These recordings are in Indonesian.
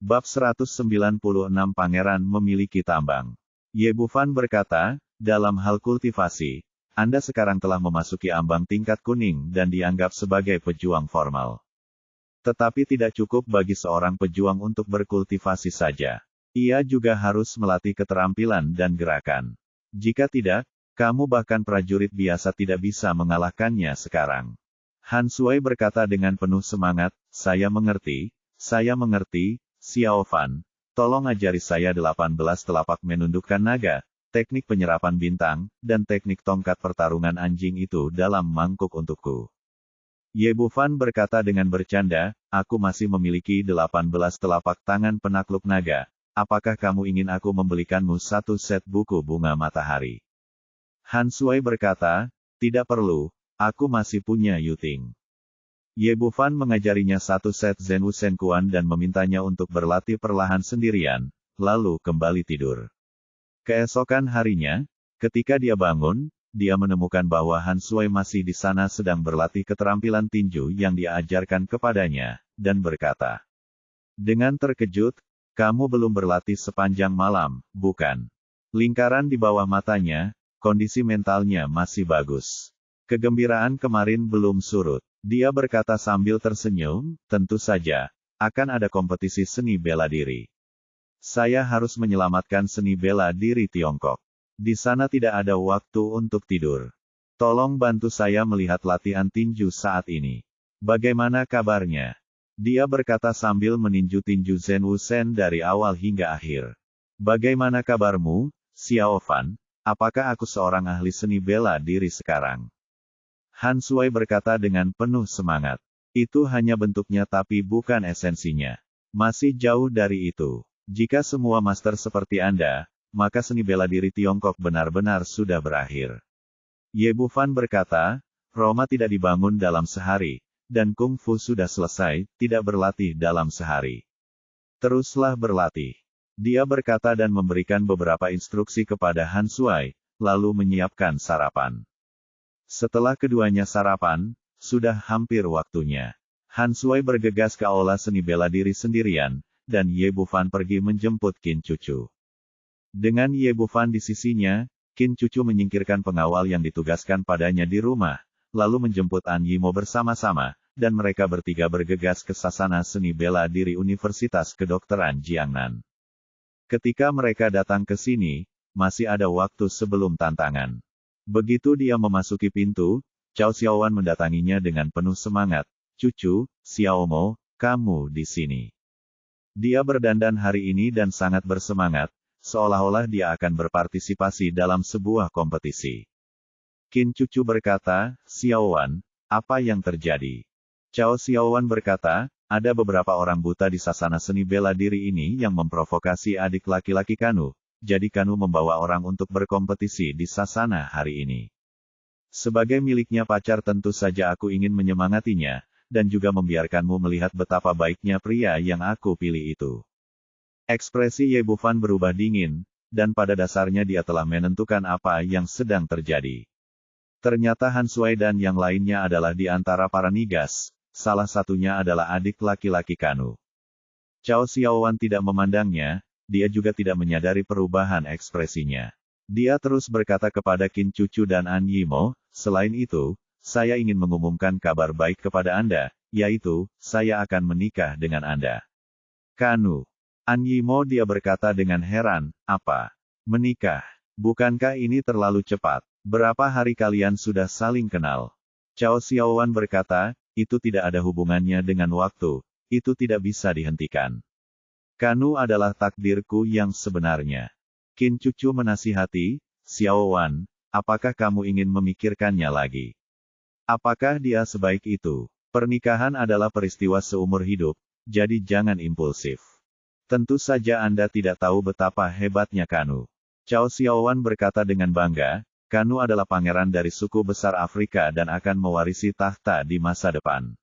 Bab 196 Pangeran memiliki tambang. Ye Bufan berkata, dalam hal kultivasi, Anda sekarang telah memasuki ambang tingkat kuning dan dianggap sebagai pejuang formal. Tetapi tidak cukup bagi seorang pejuang untuk berkultivasi saja. Ia juga harus melatih keterampilan dan gerakan. Jika tidak, kamu bahkan prajurit biasa tidak bisa mengalahkannya sekarang. Han Sui berkata dengan penuh semangat, saya mengerti, Xiao Fan. Tolong ajari saya 18 telapak menundukkan naga, teknik penyerapan bintang, dan teknik tongkat pertarungan anjing itu dalam mangkuk untukku. Ye Bufan berkata dengan bercanda, aku masih memiliki 18 telapak tangan penakluk naga. Apakah kamu ingin aku membelikanmu satu set buku bunga matahari? Han Sui berkata, tidak perlu, aku masih punya Yuting. Ye Bufan mengajarinya satu set Zen Wusen Kuan dan memintanya untuk berlatih perlahan sendirian, lalu kembali tidur. Keesokan harinya, ketika dia bangun, dia menemukan bahwa Han Sui masih di sana sedang berlatih keterampilan tinju yang dia ajarkan kepadanya, dan berkata, dengan terkejut, kamu belum berlatih sepanjang malam, bukan? Lingkaran di bawah matanya, kondisi mentalnya masih bagus. Kegembiraan kemarin belum surut. Dia berkata sambil tersenyum, tentu saja, akan ada kompetisi seni bela diri. Saya harus menyelamatkan seni bela diri Tiongkok. Di sana tidak ada waktu untuk tidur. Tolong bantu saya melihat latihan tinju saat ini. Bagaimana kabarnya? Dia berkata sambil meninju tinju Zen Wusen dari awal hingga akhir. Bagaimana kabarmu, Xiao Fan? Apakah aku seorang ahli seni bela diri sekarang? Han Sui berkata dengan penuh semangat. Itu hanya bentuknya tapi bukan esensinya. Masih jauh dari itu. Jika semua master seperti Anda, maka seni bela diri Tiongkok benar-benar sudah berakhir. Ye Bufan berkata, Roma tidak dibangun dalam sehari, dan Kung Fu sudah selesai, tidak berlatih dalam sehari. Teruslah berlatih. Dia berkata dan memberikan beberapa instruksi kepada Han Sui, lalu menyiapkan sarapan. Setelah keduanya sarapan, sudah hampir waktunya. Han Sui bergegas ke aula seni bela diri sendirian, dan Ye Bufan pergi menjemput Qin Cucu. Dengan Ye Bufan di sisinya, Qin Cucu menyingkirkan pengawal yang ditugaskan padanya di rumah, lalu menjemput An Yimo bersama-sama, dan mereka bertiga bergegas ke sasana seni bela diri Universitas Kedokteran Jiangnan. Ketika mereka datang ke sini, masih ada waktu sebelum tantangan. Begitu dia memasuki pintu, Cao Xiaowan mendatanginya dengan penuh semangat. Cucu, Xiaomo, kamu di sini. Dia berdandan hari ini dan sangat bersemangat, seolah-olah dia akan berpartisipasi dalam sebuah kompetisi. Qin Cucu berkata, Xiaowan, apa yang terjadi? Cao Xiaowan berkata, ada beberapa orang buta di sasana seni bela diri ini yang memprovokasi adik laki-laki Kanu. Jadi Kanu membawa orang untuk berkompetisi di sasana hari ini. Sebagai miliknya pacar tentu saja aku ingin menyemangatinya, dan juga membiarkanmu melihat betapa baiknya pria yang aku pilih itu. Ekspresi Ye Bufan berubah dingin, dan pada dasarnya dia telah menentukan apa yang sedang terjadi. Ternyata Han Sui dan yang lainnya adalah di antara para nigas, salah satunya adalah adik laki-laki Kanu. Cao Xiaowan tidak memandangnya, dia juga tidak menyadari perubahan ekspresinya. Dia terus berkata kepada Qin Cucu dan An Yimo, selain itu, saya ingin mengumumkan kabar baik kepada Anda, yaitu, saya akan menikah dengan Anda. Kanu. An Yimo dia berkata dengan heran, apa? Menikah? Bukankah ini terlalu cepat? Berapa hari kalian sudah saling kenal? Cao Xiaowan berkata, itu tidak ada hubungannya dengan waktu, itu tidak bisa dihentikan. Kanu adalah takdirku yang sebenarnya. Qin Cucu menasihati, Xiaowan, apakah kamu ingin memikirkannya lagi? Apakah dia sebaik itu? Pernikahan adalah peristiwa seumur hidup, jadi jangan impulsif. Tentu saja Anda tidak tahu betapa hebatnya Kanu. Cao Xiaowan berkata dengan bangga, Kanu adalah pangeran dari suku besar Afrika dan akan mewarisi tahta di masa depan.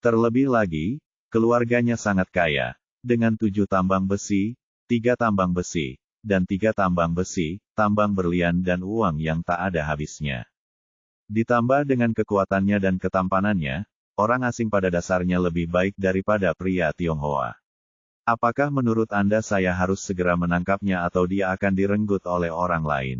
Terlebih lagi, keluarganya sangat kaya. Dengan 7 tambang besi, 3 tambang besi, dan 3 tambang besi, tambang berlian dan uang yang tak ada habisnya. Ditambah dengan kekuatannya dan ketampanannya, orang asing pada dasarnya lebih baik daripada pria Tionghoa. Apakah menurut Anda saya harus segera menangkapnya atau dia akan direnggut oleh orang lain?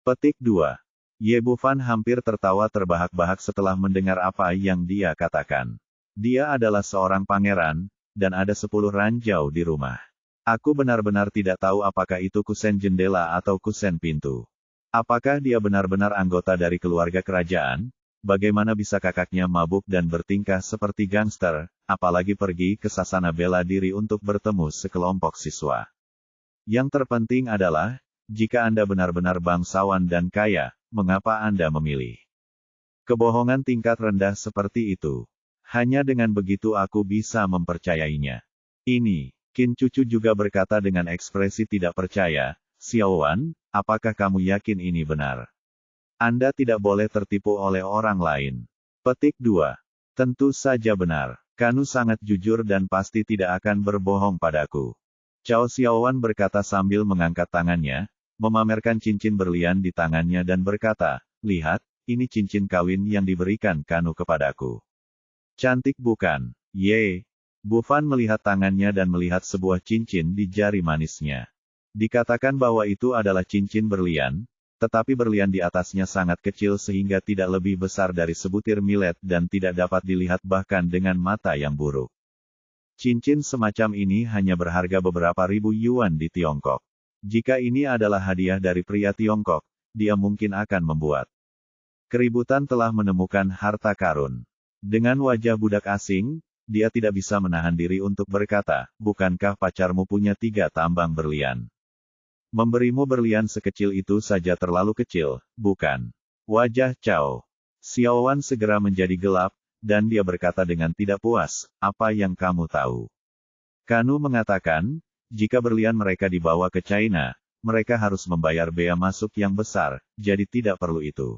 Petik 2. Ye Bufan hampir tertawa terbahak-bahak setelah mendengar apa yang dia katakan. Dia adalah seorang pangeran, dan ada 10 ranjau di rumah. Aku benar-benar tidak tahu apakah itu kusen jendela atau kusen pintu. Apakah dia benar-benar anggota dari keluarga kerajaan? Bagaimana bisa kakaknya mabuk dan bertingkah seperti gangster, apalagi pergi ke sasana bela diri untuk bertemu sekelompok siswa? Yang terpenting adalah, jika Anda benar-benar bangsawan dan kaya, mengapa Anda memilih kebohongan tingkat rendah seperti itu? Hanya dengan begitu aku bisa mempercayainya. Ini, Qin Cucu juga berkata dengan ekspresi tidak percaya, Xiao Wan, apakah kamu yakin ini benar? Anda tidak boleh tertipu oleh orang lain. Petik 2. Tentu saja benar. Kanu sangat jujur dan pasti tidak akan berbohong padaku. Cao Xiaowan berkata sambil mengangkat tangannya, memamerkan cincin berlian di tangannya dan berkata, lihat, ini cincin kawin yang diberikan Kanu kepadaku. Cantik bukan? Ye. Bufan melihat tangannya dan melihat sebuah cincin di jari manisnya. Dikatakan bahwa itu adalah cincin berlian, tetapi berlian di atasnya sangat kecil sehingga tidak lebih besar dari sebutir millet dan tidak dapat dilihat bahkan dengan mata yang buruk. Cincin semacam ini hanya berharga beberapa ribu yuan di Tiongkok. Jika ini adalah hadiah dari pria Tiongkok, dia mungkin akan membuat keributan telah menemukan harta karun. Dengan wajah budak asing, dia tidak bisa menahan diri untuk berkata, bukankah pacarmu punya 3 tambang berlian? Memberimu berlian sekecil itu saja terlalu kecil, bukan? Wajah Cao Xiaowan segera menjadi gelap, dan dia berkata dengan tidak puas, apa yang kamu tahu? Kanu mengatakan, jika berlian mereka dibawa ke China, mereka harus membayar bea masuk yang besar, jadi tidak perlu itu.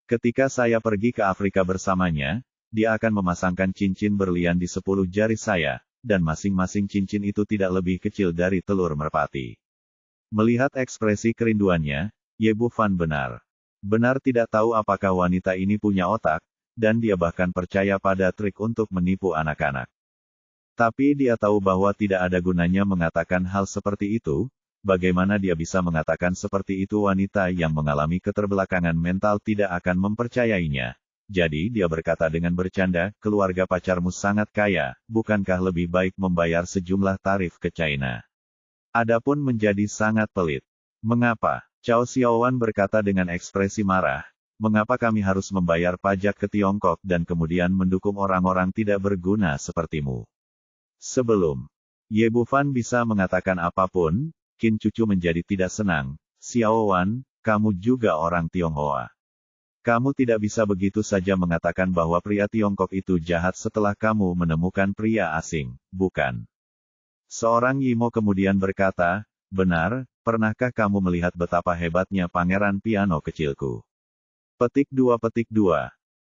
Ketika saya pergi ke Afrika bersamanya, dia akan memasangkan cincin berlian di 10 jari saya, dan masing-masing cincin itu tidak lebih kecil dari telur merpati. Melihat ekspresi kerinduannya, Ye Bufan benar tidak tahu apakah wanita ini punya otak, dan dia bahkan percaya pada trik untuk menipu anak-anak. Tapi dia tahu bahwa tidak ada gunanya mengatakan hal seperti itu, bagaimana dia bisa mengatakan seperti itu wanita yang mengalami keterbelakangan mental tidak akan mempercayainya. Jadi dia berkata dengan bercanda, keluarga pacarmu sangat kaya, bukankah lebih baik membayar sejumlah tarif ke China? Adapun menjadi sangat pelit. Mengapa? Cao Xiaowan berkata dengan ekspresi marah, mengapa kami harus membayar pajak ke Tiongkok dan kemudian mendukung orang-orang tidak berguna sepertimu? Sebelum Ye Bufan bisa mengatakan apapun, Qin Cucu menjadi tidak senang. Xiaowan, kamu juga orang Tionghoa. Kamu tidak bisa begitu saja mengatakan bahwa pria Tiongkok itu jahat setelah kamu menemukan pria asing, bukan? Seorang Yimo kemudian berkata, benar, pernahkah kamu melihat betapa hebatnya pangeran piano kecilku? Petik 2.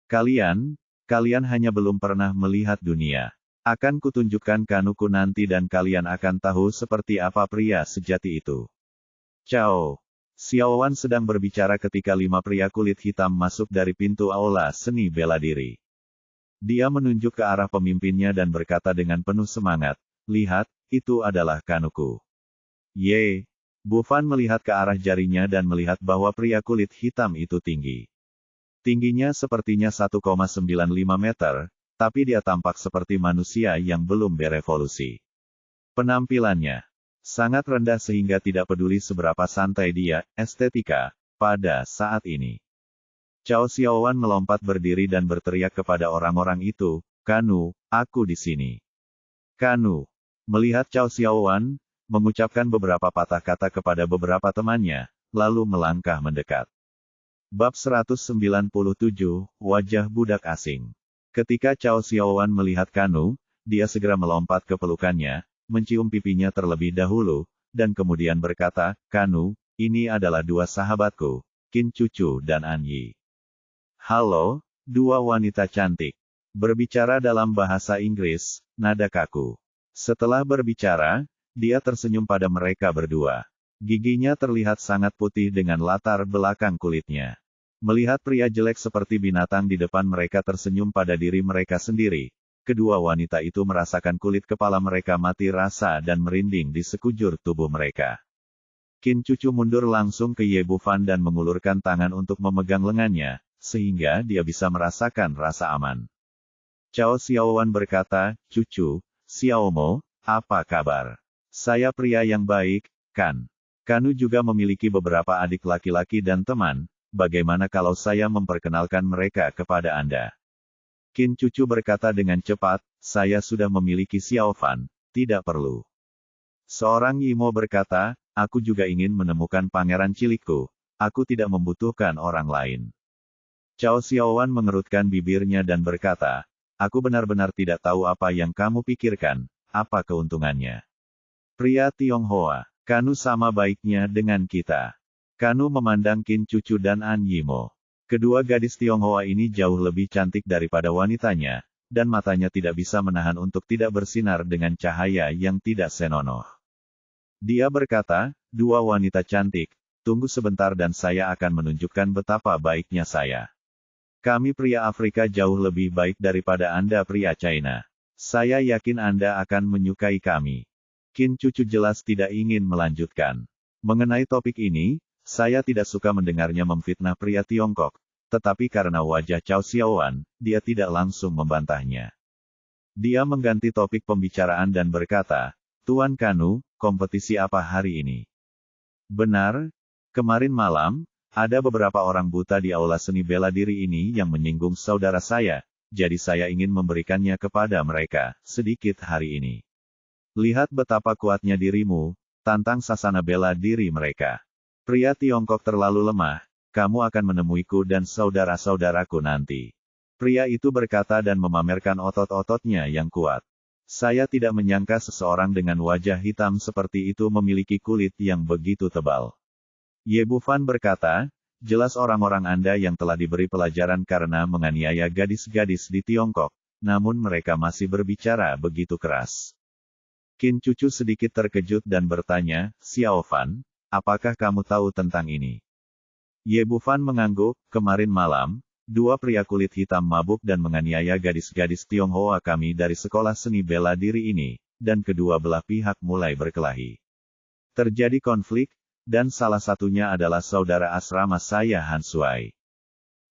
Kalian hanya belum pernah melihat dunia. Akan kutunjukkan Kanuku nanti dan kalian akan tahu seperti apa pria sejati itu. Cao Xiaowan sedang berbicara ketika 5 pria kulit hitam masuk dari pintu aula seni bela diri. Dia menunjuk ke arah pemimpinnya dan berkata dengan penuh semangat, lihat, itu adalah Kanuku. Ye. Bufan melihat ke arah jarinya dan melihat bahwa pria kulit hitam itu tinggi. Tingginya sepertinya 1,95 meter, tapi dia tampak seperti manusia yang belum berevolusi. Penampilannya sangat rendah sehingga tidak peduli seberapa santai dia, estetika, pada saat ini. Cao Xiaowan melompat berdiri dan berteriak kepada orang-orang itu, Kanu, aku di sini. Kanu melihat Cao Xiaowan, mengucapkan beberapa patah kata kepada beberapa temannya, lalu melangkah mendekat. Bab 197, Wajah Budak Asing. Ketika Cao Xiaowan melihat Kanu, dia segera melompat ke pelukannya, mencium pipinya terlebih dahulu, dan kemudian berkata, Kanu, ini adalah 2 sahabatku, Qin Cucu dan An Yi. Halo, 2 wanita cantik. Berbicara dalam bahasa Inggris, nada kaku. Setelah berbicara, dia tersenyum pada mereka berdua. Giginya terlihat sangat putih dengan latar belakang kulitnya. Melihat pria jelek seperti binatang di depan mereka tersenyum pada diri mereka sendiri, kedua wanita itu merasakan kulit kepala mereka mati rasa dan merinding di sekujur tubuh mereka. Qin Cucu mundur langsung ke Ye Bufan dan mengulurkan tangan untuk memegang lengannya, sehingga dia bisa merasakan rasa aman. Cao Xiaowan berkata, "Cucu, Xiaomo, apa kabar? Saya pria yang baik, kan? Kanu juga memiliki beberapa adik laki-laki dan teman, bagaimana kalau saya memperkenalkan mereka kepada Anda?" Qin Cucu berkata dengan cepat, "Saya sudah memiliki Xiaofan, tidak perlu." Seorang Yimo berkata, "Aku juga ingin menemukan pangeran cilikku, aku tidak membutuhkan orang lain." Cao Xiaowan mengerutkan bibirnya dan berkata, "Aku benar-benar tidak tahu apa yang kamu pikirkan, apa keuntungannya. Pria Tionghoa, Kanu sama baiknya dengan kita." Kanu memandang Qin Cucu dan An Yimo. Kedua gadis Tionghoa ini jauh lebih cantik daripada wanitanya, dan matanya tidak bisa menahan untuk tidak bersinar dengan cahaya yang tidak senonoh. Dia berkata, "Dua wanita cantik, tunggu sebentar dan saya akan menunjukkan betapa baiknya saya. Kami pria Afrika jauh lebih baik daripada Anda pria China. Saya yakin Anda akan menyukai kami." Qin Cucu jelas tidak ingin melanjutkan. Mengenai topik ini, saya tidak suka mendengarnya memfitnah pria Tiongkok, tetapi karena wajah Cao Xiaowan, dia tidak langsung membantahnya. Dia mengganti topik pembicaraan dan berkata, "Tuan Kanu, kompetisi apa hari ini?" "Benar, kemarin malam, ada beberapa orang buta di aula seni bela diri ini yang menyinggung saudara saya, jadi saya ingin memberikannya kepada mereka, sedikit hari ini. Lihat betapa kuatnya dirimu, tantang sasana bela diri mereka. Pria Tiongkok terlalu lemah, kamu akan menemuiku dan saudara-saudaraku nanti." Pria itu berkata dan memamerkan otot-ototnya yang kuat. Saya tidak menyangka seseorang dengan wajah hitam seperti itu memiliki kulit yang begitu tebal. Ye Bufan berkata, "Jelas orang-orang Anda yang telah diberi pelajaran karena menganiaya gadis-gadis di Tiongkok, namun mereka masih berbicara begitu keras." Qin Cucu sedikit terkejut dan bertanya, "Xiaofan, apakah kamu tahu tentang ini?" Ye Bufan mengangguk, "Kemarin malam, dua pria kulit hitam mabuk dan menganiaya gadis-gadis Tionghoa kami dari sekolah seni bela diri ini, dan kedua belah pihak mulai berkelahi. Terjadi konflik, dan salah satunya adalah saudara asrama saya Han Sui."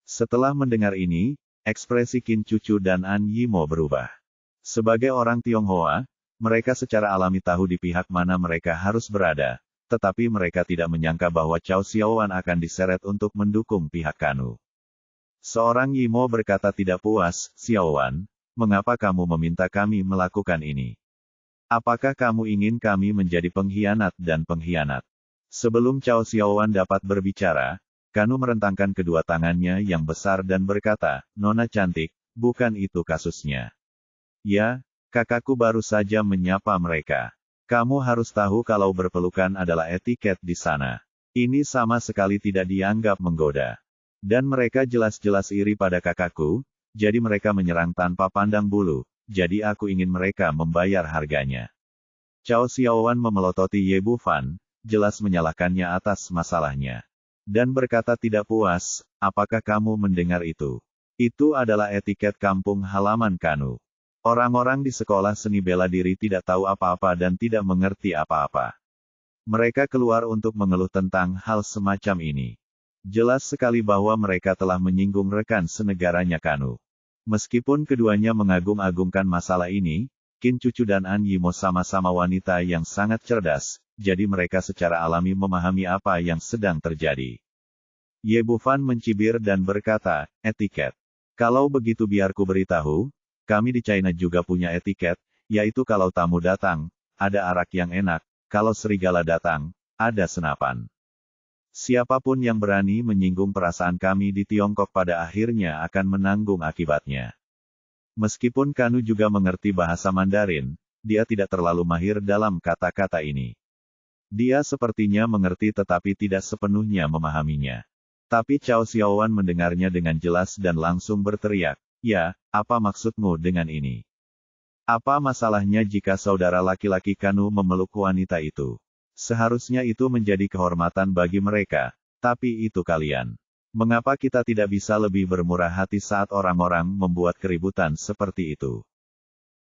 Setelah mendengar ini, ekspresi Qin Cucu dan An Yimo berubah. Sebagai orang Tionghoa, mereka secara alami tahu di pihak mana mereka harus berada, tetapi mereka tidak menyangka bahwa Cao Xiaowan akan diseret untuk mendukung pihak Kanu. Seorang Yimo berkata tidak puas, "Xiaowan, mengapa kamu meminta kami melakukan ini? Apakah kamu ingin kami menjadi pengkhianat dan pengkhianat?" Sebelum Cao Xiaowan dapat berbicara, Kanu merentangkan kedua tangannya yang besar dan berkata, "Nona cantik, bukan itu kasusnya. Ya, kakakku baru saja menyapa mereka. Kamu harus tahu kalau berpelukan adalah etiket di sana. Ini sama sekali tidak dianggap menggoda. Dan mereka jelas-jelas iri pada kakakku, jadi mereka menyerang tanpa pandang bulu, jadi aku ingin mereka membayar harganya." Cao Xiaowan memelototi Ye Bufan, jelas menyalahkannya atas masalahnya. Dan berkata tidak puas, "Apakah kamu mendengar itu? Itu adalah etiket kampung halaman Kanu. Orang-orang di sekolah seni bela diri tidak tahu apa-apa dan tidak mengerti apa-apa. Mereka keluar untuk mengeluh tentang hal semacam ini. Jelas sekali bahwa mereka telah menyinggung rekan senegaranya Kanu." Meskipun keduanya mengagung-agungkan masalah ini, Qin Cucu dan An Yimo sama-sama wanita yang sangat cerdas, jadi mereka secara alami memahami apa yang sedang terjadi. Ye Bufan mencibir dan berkata, "Etiket. Kalau begitu biar ku beritahu, kami di China juga punya etiket, yaitu kalau tamu datang, ada arak yang enak, kalau serigala datang, ada senapan. Siapapun yang berani menyinggung perasaan kami di Tiongkok pada akhirnya akan menanggung akibatnya." Meskipun Kanu juga mengerti bahasa Mandarin, dia tidak terlalu mahir dalam kata-kata ini. Dia sepertinya mengerti tetapi tidak sepenuhnya memahaminya. Tapi Cao Xiaowan mendengarnya dengan jelas dan langsung berteriak, "Ya, apa maksudmu dengan ini? Apa masalahnya jika saudara laki-laki Kanu memeluk wanita itu? Seharusnya itu menjadi kehormatan bagi mereka, tapi itu kalian. Mengapa kita tidak bisa lebih bermurah hati saat orang-orang membuat keributan seperti itu?"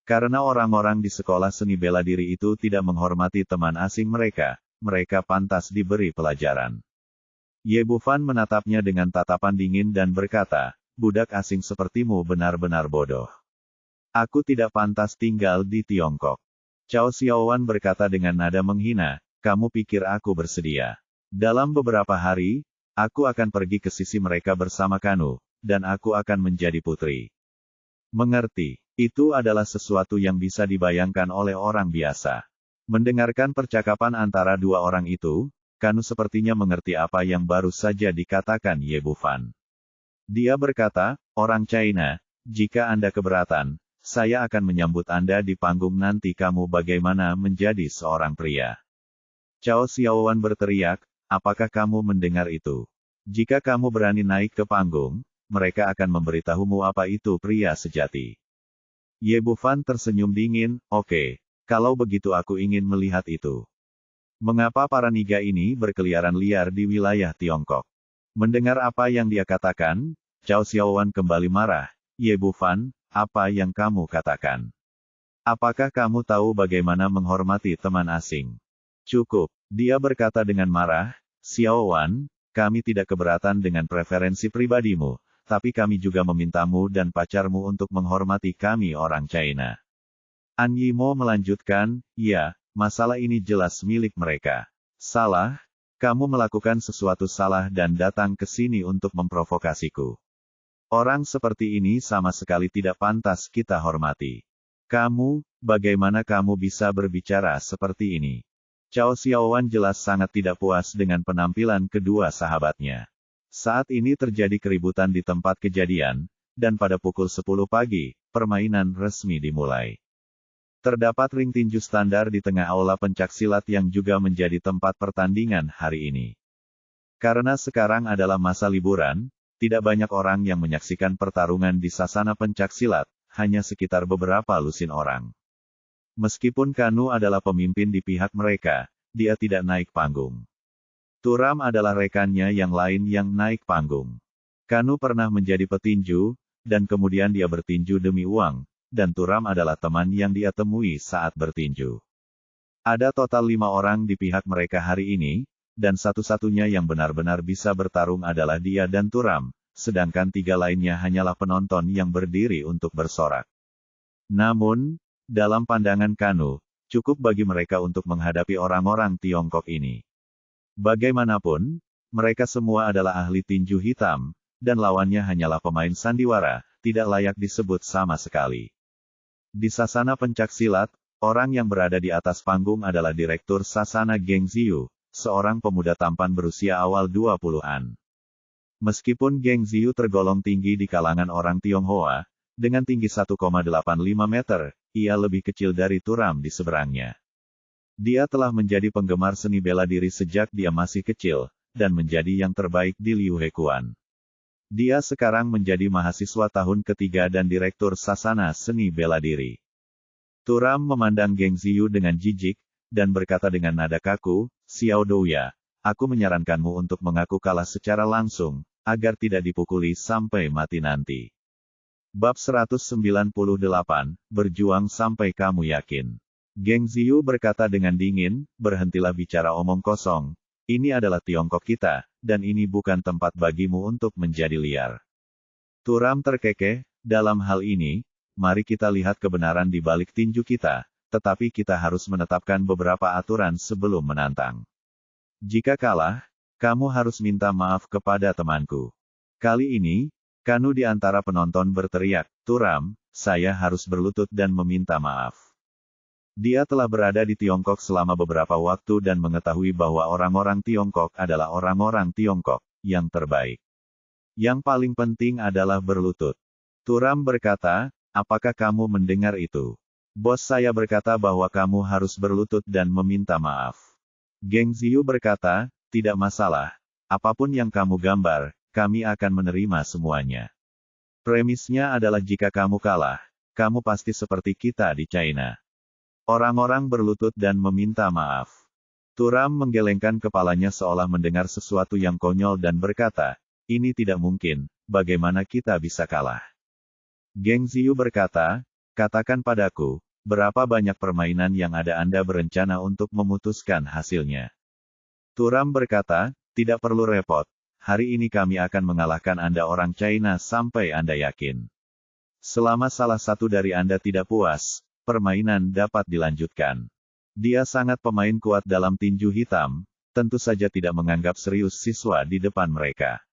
Karena orang-orang di sekolah seni bela diri itu tidak menghormati teman asing mereka, mereka pantas diberi pelajaran. Ye Bufan menatapnya dengan tatapan dingin dan berkata, budak asing sepertimu benar-benar bodoh. Aku tidak pantas tinggal di Tiongkok. Cao Xiaowan berkata dengan nada menghina, kamu pikir aku bersedia? Dalam beberapa hari, aku akan pergi ke sisi mereka bersama Kanu, dan aku akan menjadi putri. Mengerti, itu adalah sesuatu yang bisa dibayangkan oleh orang biasa. Mendengarkan percakapan antara dua orang itu, Kanu sepertinya mengerti apa yang baru saja dikatakan Ye Bufan. Dia berkata, orang China, jika Anda keberatan, saya akan menyambut Anda di panggung nanti kamu bagaimana menjadi seorang pria. Cao Xiaowan berteriak, apakah kamu mendengar itu? Jika kamu berani naik ke panggung, mereka akan memberitahumu apa itu pria sejati. Ye Bufan tersenyum dingin, oke, kalau begitu aku ingin melihat itu. Mengapa para niga ini berkeliaran liar di wilayah Tiongkok? Mendengar apa yang dia katakan, Cao Xiaowan kembali marah. Ye Bufan, apa yang kamu katakan? Apakah kamu tahu bagaimana menghormati teman asing? Cukup, dia berkata dengan marah, Xiaowan, kami tidak keberatan dengan preferensi pribadimu, tapi kami juga memintamu dan pacarmu untuk menghormati kami orang China. An Yimo melanjutkan, ya, masalah ini jelas milik mereka. Salah, kamu melakukan sesuatu salah dan datang ke sini untuk memprovokasiku. Orang seperti ini sama sekali tidak pantas kita hormati. Kamu, bagaimana kamu bisa berbicara seperti ini? Cao Xiaowan jelas sangat tidak puas dengan penampilan kedua sahabatnya. Saat ini terjadi keributan di tempat kejadian, dan pada pukul 10 pagi, permainan resmi dimulai. Terdapat ring tinju standar di tengah aula pencaksilat yang juga menjadi tempat pertandingan hari ini. Karena sekarang adalah masa liburan, tidak banyak orang yang menyaksikan pertarungan di sasana pencaksilat, hanya sekitar beberapa lusin orang. Meskipun Kanu adalah pemimpin di pihak mereka, dia tidak naik panggung. Turam adalah rekannya yang lain yang naik panggung. Kanu pernah menjadi petinju, dan kemudian dia bertinju demi uang, dan Turam adalah teman yang dia temui saat bertinju. Ada total 5 orang di pihak mereka hari ini, dan satu-satunya yang benar-benar bisa bertarung adalah dia dan Turam, sedangkan 3 lainnya hanyalah penonton yang berdiri untuk bersorak. Namun, dalam pandangan Kanu, cukup bagi mereka untuk menghadapi orang-orang Tiongkok ini. Bagaimanapun, mereka semua adalah ahli tinju hitam, dan lawannya hanyalah pemain sandiwara, tidak layak disebut sama sekali. Di sasana pencaksilat, orang yang berada di atas panggung adalah Direktur Sasana Geng Ziyu, seorang pemuda tampan berusia awal 20-an. Meskipun Geng Ziyu tergolong tinggi di kalangan orang Tionghoa, dengan tinggi 1,85 meter, ia lebih kecil dari Turam di seberangnya. Dia telah menjadi penggemar seni bela diri sejak dia masih kecil, dan menjadi yang terbaik di Liu Hekuan. Dia sekarang menjadi mahasiswa tahun ketiga dan direktur sasana seni bela diri. Turam memandang Geng Ziyu dengan jijik, dan berkata dengan nada kaku, Xiao Douya, aku menyarankanmu untuk mengaku kalah secara langsung, agar tidak dipukuli sampai mati nanti. Bab 198, berjuang sampai kamu yakin. Geng Ziyu berkata dengan dingin, berhentilah bicara omong kosong. Ini adalah Tiongkok kita, dan ini bukan tempat bagimu untuk menjadi liar. Turam terkekeh, dalam hal ini, mari kita lihat kebenaran di balik tinju kita, tetapi kita harus menetapkan beberapa aturan sebelum menantang. Jika kalah, kamu harus minta maaf kepada temanku. Kali ini, Kanu di antara penonton berteriak, Turam, saya harus berlutut dan meminta maaf. Dia telah berada di Tiongkok selama beberapa waktu dan mengetahui bahwa orang-orang Tiongkok adalah orang-orang Tiongkok yang terbaik. Yang paling penting adalah berlutut. Turam berkata, apakah kamu mendengar itu? Bos saya berkata bahwa kamu harus berlutut dan meminta maaf. Geng Ziyu berkata, tidak masalah. Apapun yang kamu gambar, kami akan menerima semuanya. Premisnya adalah jika kamu kalah, kamu pasti seperti kita di China. Orang-orang berlutut dan meminta maaf. Turam menggelengkan kepalanya seolah mendengar sesuatu yang konyol dan berkata, ini tidak mungkin, bagaimana kita bisa kalah? Geng Ziyu berkata, Katakan padaku, berapa banyak permainan yang ada Anda berencana untuk memutuskan hasilnya. Turam berkata, tidak perlu repot. Hari ini kami akan mengalahkan Anda orang China sampai Anda yakin. Selama salah satu dari Anda tidak puas, permainan dapat dilanjutkan. Dia sangat pemain kuat dalam tinju hitam, tentu saja tidak menganggap serius siswa di depan mereka.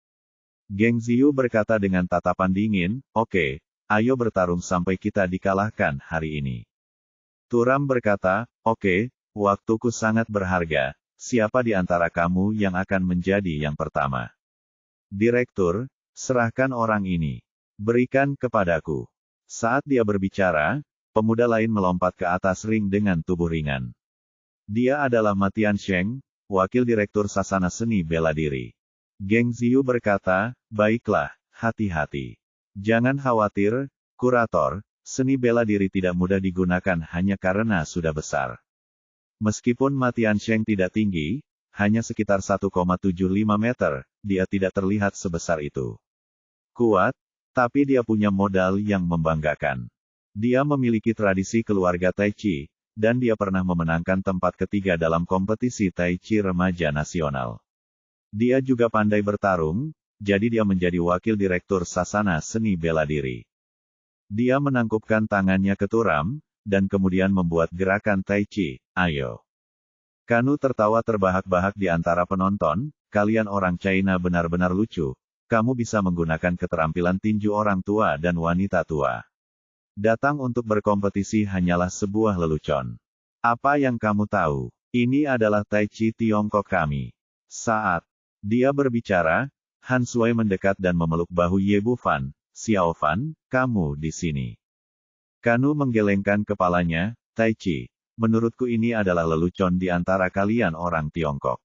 Geng Ziyu berkata dengan tatapan dingin, oke, ayo bertarung sampai kita dikalahkan hari ini. Turam berkata, oke, waktuku sangat berharga, siapa di antara kamu yang akan menjadi yang pertama? Direktur, serahkan orang ini. Berikan kepadaku. Saat dia berbicara, pemuda lain melompat ke atas ring dengan tubuh ringan. Dia adalah Ma Tiansheng, wakil direktur Sasana Seni Bela Diri. Geng Ziyu berkata, baiklah, hati-hati. Jangan khawatir, kurator, seni bela diri tidak mudah digunakan hanya karena sudah besar. Meskipun Ma Tiansheng tidak tinggi, hanya sekitar 1,75 meter, dia tidak terlihat sebesar itu. Kuat, tapi dia punya modal yang membanggakan. Dia memiliki tradisi keluarga Tai Chi, dan dia pernah memenangkan tempat ketiga dalam kompetisi Tai Chi remaja nasional. Dia juga pandai bertarung, jadi dia menjadi wakil direktur Sasana Seni Bela Diri. Dia menangkupkan tangannya ke Turam, dan kemudian membuat gerakan Tai Chi, ayo. Kanu tertawa terbahak-bahak di antara penonton, kalian orang China benar-benar lucu, kamu bisa menggunakan keterampilan tinju orang tua dan wanita tua. Datang untuk berkompetisi hanyalah sebuah lelucon. Apa yang kamu tahu? Ini adalah Tai Chi Tiongkok kami. Saat dia berbicara, Han Sui mendekat dan memeluk bahu Ye Bufan. Xiao Fan, kamu di sini. Kanu menggelengkan kepalanya, Tai Chi. Menurutku ini adalah lelucon di antara kalian orang Tiongkok.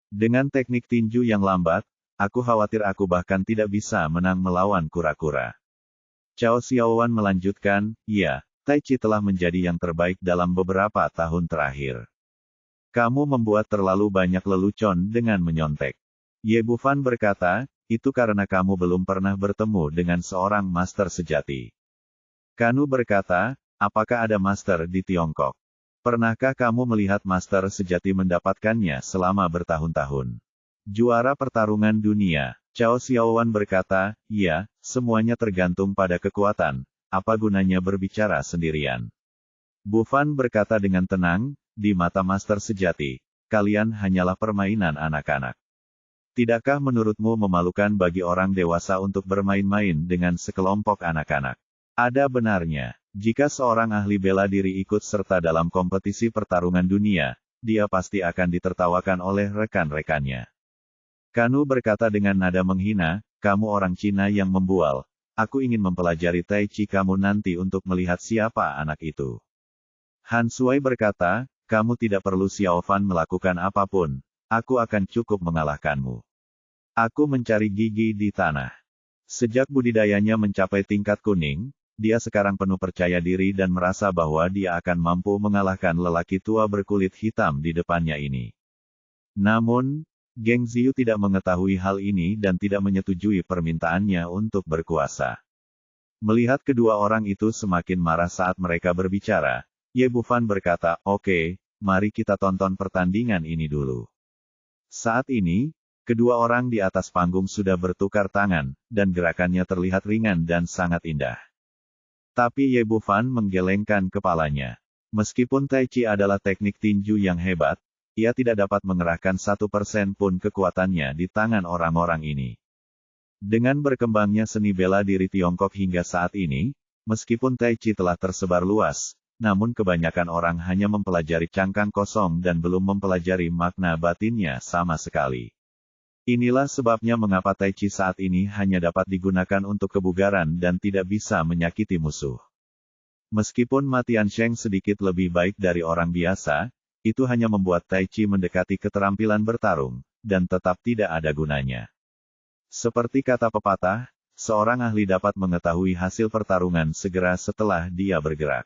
Dengan teknik tinju yang lambat, aku khawatir aku bahkan tidak bisa menang melawan kura-kura. Cao Xiaowan melanjutkan, ya, Tai Chi telah menjadi yang terbaik dalam beberapa tahun terakhir. Kamu membuat terlalu banyak lelucon dengan menyontek. Ye Bufan berkata, itu karena kamu belum pernah bertemu dengan seorang master sejati. Kanu berkata, apakah ada master di Tiongkok? Pernahkah kamu melihat master sejati mendapatkannya selama bertahun-tahun? Juara pertarungan dunia. Cao Xiaowan berkata, iya, semuanya tergantung pada kekuatan, apa gunanya berbicara sendirian? Bufan berkata dengan tenang, di mata master sejati, kalian hanyalah permainan anak-anak. Tidakkah menurutmu memalukan bagi orang dewasa untuk bermain-main dengan sekelompok anak-anak? Ada benarnya, jika seorang ahli bela diri ikut serta dalam kompetisi pertarungan dunia, dia pasti akan ditertawakan oleh rekan-rekannya. Kanu berkata dengan nada menghina, kamu orang Cina yang membual, aku ingin mempelajari Tai Chi kamu nanti untuk melihat siapa anak itu. Han Sui berkata, kamu tidak perlu Xiao Fan melakukan apapun, aku akan cukup mengalahkanmu. Aku mencari gigi di tanah. Sejak budidayanya mencapai tingkat kuning, dia sekarang penuh percaya diri dan merasa bahwa dia akan mampu mengalahkan lelaki tua berkulit hitam di depannya ini. Namun, Geng Ziyu tidak mengetahui hal ini dan tidak menyetujui permintaannya untuk berkuasa. Melihat kedua orang itu semakin marah saat mereka berbicara, Ye Bufan berkata, oke, mari kita tonton pertandingan ini dulu. Saat ini, kedua orang di atas panggung sudah bertukar tangan, dan gerakannya terlihat ringan dan sangat indah. Tapi Ye Bufan menggelengkan kepalanya. Meskipun Tai Chi adalah teknik tinju yang hebat, ia tidak dapat mengerahkan 1% pun kekuatannya di tangan orang-orang ini. Dengan berkembangnya seni bela diri Tiongkok hingga saat ini, meskipun Tai Chi telah tersebar luas, namun kebanyakan orang hanya mempelajari cangkang kosong dan belum mempelajari makna batinnya sama sekali. Inilah sebabnya mengapa Tai Chi saat ini hanya dapat digunakan untuk kebugaran dan tidak bisa menyakiti musuh. Meskipun Ma Tiansheng sedikit lebih baik dari orang biasa, itu hanya membuat Tai Chi mendekati keterampilan bertarung, dan tetap tidak ada gunanya. Seperti kata pepatah, seorang ahli dapat mengetahui hasil pertarungan segera setelah dia bergerak.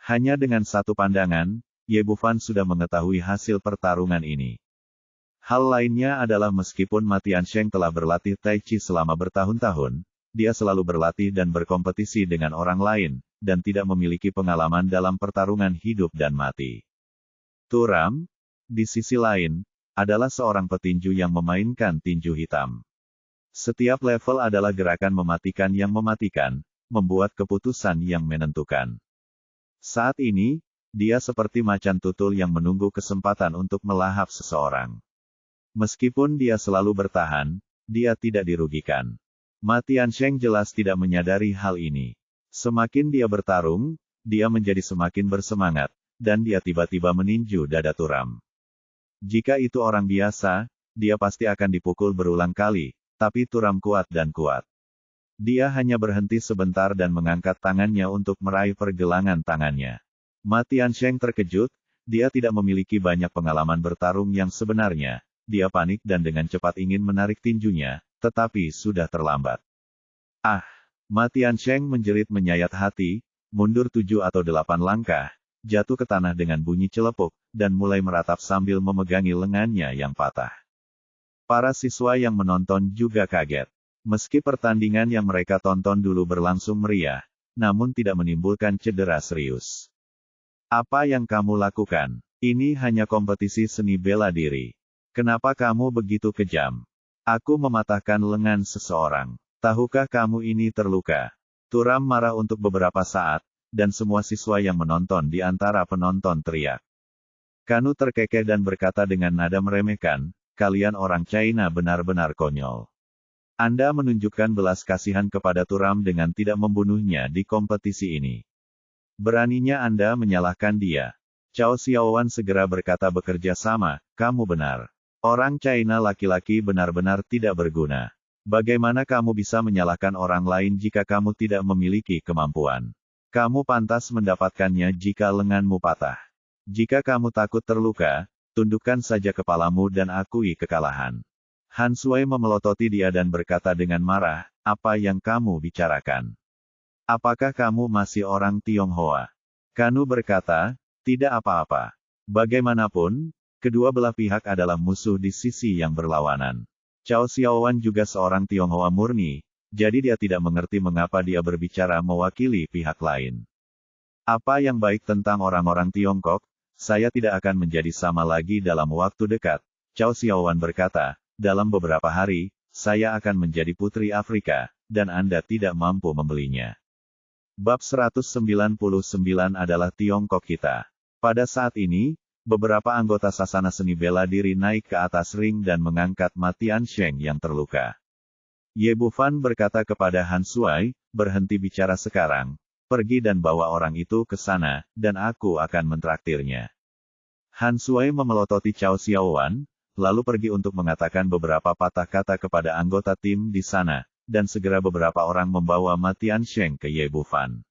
Hanya dengan satu pandangan, Ye Bufan sudah mengetahui hasil pertarungan ini. Hal lainnya adalah meskipun Ma Tiansheng telah berlatih Tai Chi selama bertahun-tahun, dia selalu berlatih dan berkompetisi dengan orang lain, dan tidak memiliki pengalaman dalam pertarungan hidup dan mati. Turam, di sisi lain, adalah seorang petinju yang memainkan tinju hitam. Setiap level adalah gerakan mematikan yang mematikan, membuat keputusan yang menentukan. Saat ini, dia seperti macan tutul yang menunggu kesempatan untuk melahap seseorang. Meskipun dia selalu bertahan, dia tidak dirugikan. Ma Tiansheng jelas tidak menyadari hal ini. Semakin dia bertarung, dia menjadi semakin bersemangat, dan dia tiba-tiba meninju dada Turam. Jika itu orang biasa, dia pasti akan dipukul berulang kali, tapi Turam kuat dan kuat. Dia hanya berhenti sebentar dan mengangkat tangannya untuk meraih pergelangan tangannya. Ma Tiansheng terkejut, dia tidak memiliki banyak pengalaman bertarung yang sebenarnya. Dia panik dan dengan cepat ingin menarik tinjunya, tetapi sudah terlambat. Ah! Ma Tiansheng menjerit menyayat hati, mundur 7 atau 8 langkah, jatuh ke tanah dengan bunyi celepuk, dan mulai meratap sambil memegangi lengannya yang patah. Para siswa yang menonton juga kaget. Meski pertandingan yang mereka tonton dulu berlangsung meriah, namun tidak menimbulkan cedera serius. Apa yang kamu lakukan? Ini hanya kompetisi seni bela diri. Kenapa kamu begitu kejam? Aku mematahkan lengan seseorang. Tahukah kamu ini terluka? Turam marah untuk beberapa saat, dan semua siswa yang menonton di antara penonton teriak. Kanu terkekeh dan berkata dengan nada meremehkan, kalian orang China benar-benar konyol. Anda menunjukkan belas kasihan kepada Turam dengan tidak membunuhnya di kompetisi ini. Beraninya Anda menyalahkan dia. Cao Xiaowan segera berkata bekerja sama, kamu benar. Orang China laki-laki benar-benar tidak berguna. Bagaimana kamu bisa menyalahkan orang lain jika kamu tidak memiliki kemampuan? Kamu pantas mendapatkannya jika lenganmu patah. Jika kamu takut terluka, tundukkan saja kepalamu dan akui kekalahan. Han Sui memelototi dia dan berkata dengan marah, apa yang kamu bicarakan? Apakah kamu masih orang Tionghoa? Kanu berkata, tidak apa-apa. Bagaimanapun, kedua belah pihak adalah musuh di sisi yang berlawanan. Cao Xiaowan juga seorang Tionghoa murni, jadi dia tidak mengerti mengapa dia berbicara mewakili pihak lain. Apa yang baik tentang orang-orang Tiongkok, saya tidak akan menjadi sama lagi dalam waktu dekat. Cao Xiaowan berkata, dalam beberapa hari, saya akan menjadi putri Afrika, dan Anda tidak mampu membelinya. Bab 199 adalah Tiongkok kita. Pada saat ini, beberapa anggota sasana seni bela diri naik ke atas ring dan mengangkat Ma Tiansheng yang terluka. Ye Bufan berkata kepada Han Sui, berhenti bicara sekarang, pergi dan bawa orang itu ke sana, dan aku akan mentraktirnya. Han Sui memelototi Cao Xiaowan, lalu pergi untuk mengatakan beberapa patah kata kepada anggota tim di sana, dan segera beberapa orang membawa Ma Tiansheng ke Ye Bufan.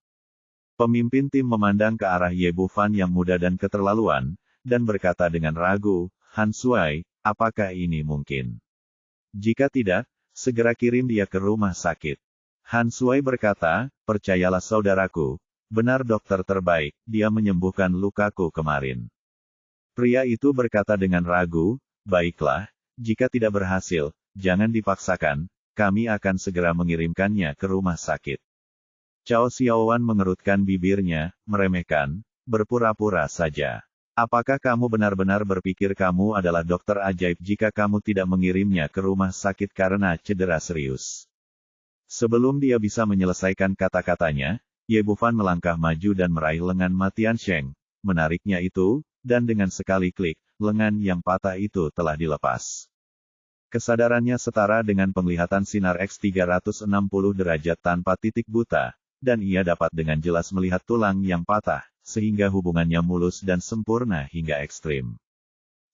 Pemimpin tim memandang ke arah Ye Bufan yang muda dan keterlaluan, dan berkata dengan ragu, Han Sui, apakah ini mungkin? Jika tidak, segera kirim dia ke rumah sakit. Han Sui berkata, percayalah saudaraku, benar dokter terbaik, dia menyembuhkan lukaku kemarin. Pria itu berkata dengan ragu, baiklah, jika tidak berhasil, jangan dipaksakan, kami akan segera mengirimkannya ke rumah sakit. Cao Xiaowan mengerutkan bibirnya, meremehkan, berpura-pura saja. Apakah kamu benar-benar berpikir kamu adalah dokter ajaib jika kamu tidak mengirimnya ke rumah sakit karena cedera serius? Sebelum dia bisa menyelesaikan kata-katanya, Ye Bufan melangkah maju dan meraih lengan Ma Tiansheng, menariknya itu, dan dengan sekali klik, lengan yang patah itu telah dilepas. Kesadarannya setara dengan penglihatan sinar X 360 derajat tanpa titik buta, dan ia dapat dengan jelas melihat tulang yang patah, sehingga hubungannya mulus dan sempurna hingga ekstrim.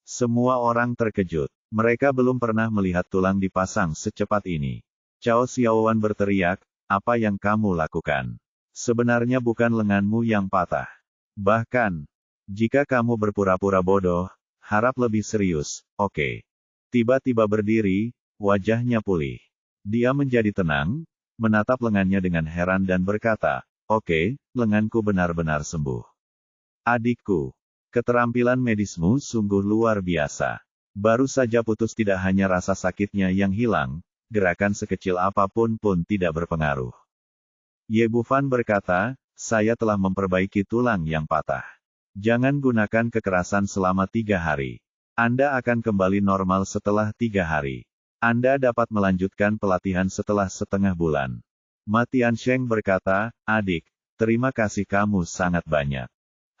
Semua orang terkejut. Mereka belum pernah melihat tulang dipasang secepat ini. Cao Xiaowan berteriak, apa yang kamu lakukan? Sebenarnya bukan lenganmu yang patah. Bahkan, jika kamu berpura-pura bodoh, harap lebih serius, oke. Tiba-tiba berdiri, wajahnya pulih. Dia menjadi tenang, menatap lengannya dengan heran dan berkata, oke, lenganku benar-benar sembuh. Adikku, keterampilan medismu sungguh luar biasa. Baru saja putus tidak hanya rasa sakitnya yang hilang, gerakan sekecil apapun pun tidak berpengaruh. Ye Bufan berkata, saya telah memperbaiki tulang yang patah. Jangan gunakan kekerasan selama 3 hari. Anda akan kembali normal setelah 3 hari. Anda dapat melanjutkan pelatihan setelah setengah bulan. Ma Tiansheng berkata, adik, terima kasih kamu sangat banyak.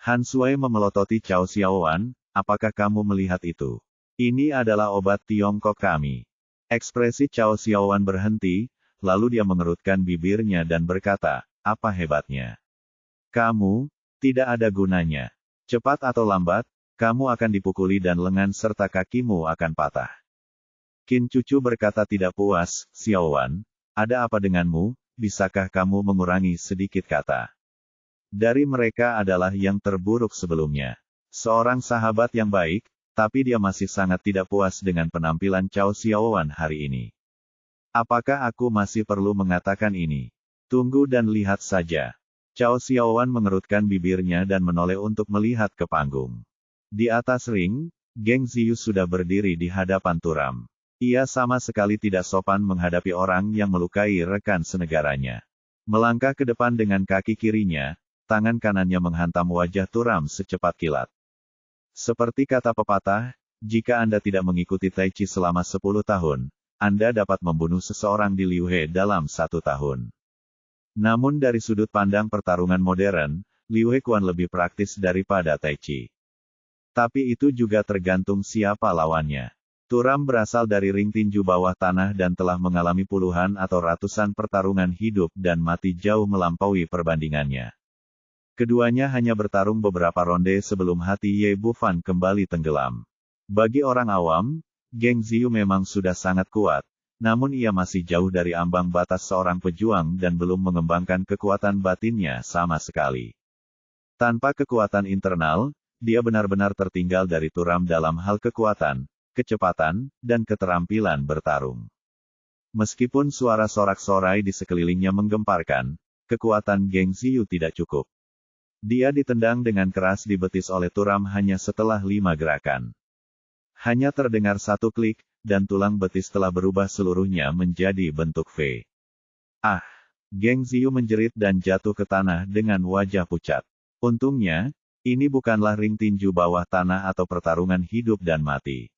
Han Sui memelototi Cao Xiaowan, apakah kamu melihat itu? Ini adalah obat Tiongkok kami. Ekspresi Cao Xiaowan berhenti, lalu dia mengerutkan bibirnya dan berkata, apa hebatnya? Kamu, tidak ada gunanya. Cepat atau lambat, kamu akan dipukuli dan lengan serta kakimu akan patah. Qin Cucu berkata tidak puas, Xiaowan, ada apa denganmu, bisakah kamu mengurangi sedikit kata? Dari mereka adalah yang terburuk sebelumnya. Seorang sahabat yang baik, tapi dia masih sangat tidak puas dengan penampilan Cao Xiaowan hari ini. Apakah aku masih perlu mengatakan ini? Tunggu dan lihat saja. Cao Xiaowan mengerutkan bibirnya dan menoleh untuk melihat ke panggung. Di atas ring, Geng Ziyu sudah berdiri di hadapan Turam. Ia sama sekali tidak sopan menghadapi orang yang melukai rekan senegaranya. Melangkah ke depan dengan kaki kirinya, tangan kanannya menghantam wajah Turam secepat kilat. Seperti kata pepatah, jika Anda tidak mengikuti Tai Chi selama 10 tahun, Anda dapat membunuh seseorang di Liu He dalam 1 tahun. Namun dari sudut pandang pertarungan modern, Liu He Quan lebih praktis daripada Tai Chi. Tapi itu juga tergantung siapa lawannya. Turam berasal dari ring tinju bawah tanah dan telah mengalami puluhan atau ratusan pertarungan hidup dan mati jauh melampaui perbandingannya. Keduanya hanya bertarung beberapa ronde sebelum hati Ye Bufan kembali tenggelam. Bagi orang awam, Geng Ziyu memang sudah sangat kuat, namun ia masih jauh dari ambang batas seorang pejuang dan belum mengembangkan kekuatan batinnya sama sekali. Tanpa kekuatan internal, dia benar-benar tertinggal dari Turam dalam hal kekuatan, kecepatan, dan keterampilan bertarung. Meskipun suara sorak-sorai di sekelilingnya menggemparkan, kekuatan Geng Ziyu tidak cukup. Dia ditendang dengan keras di betis oleh Turam hanya setelah 5 gerakan. Hanya terdengar 1 klik, dan tulang betis telah berubah seluruhnya menjadi bentuk V. Ah! Geng Ziyu menjerit dan jatuh ke tanah dengan wajah pucat. Untungnya, ini bukanlah ring tinju bawah tanah atau pertarungan hidup dan mati.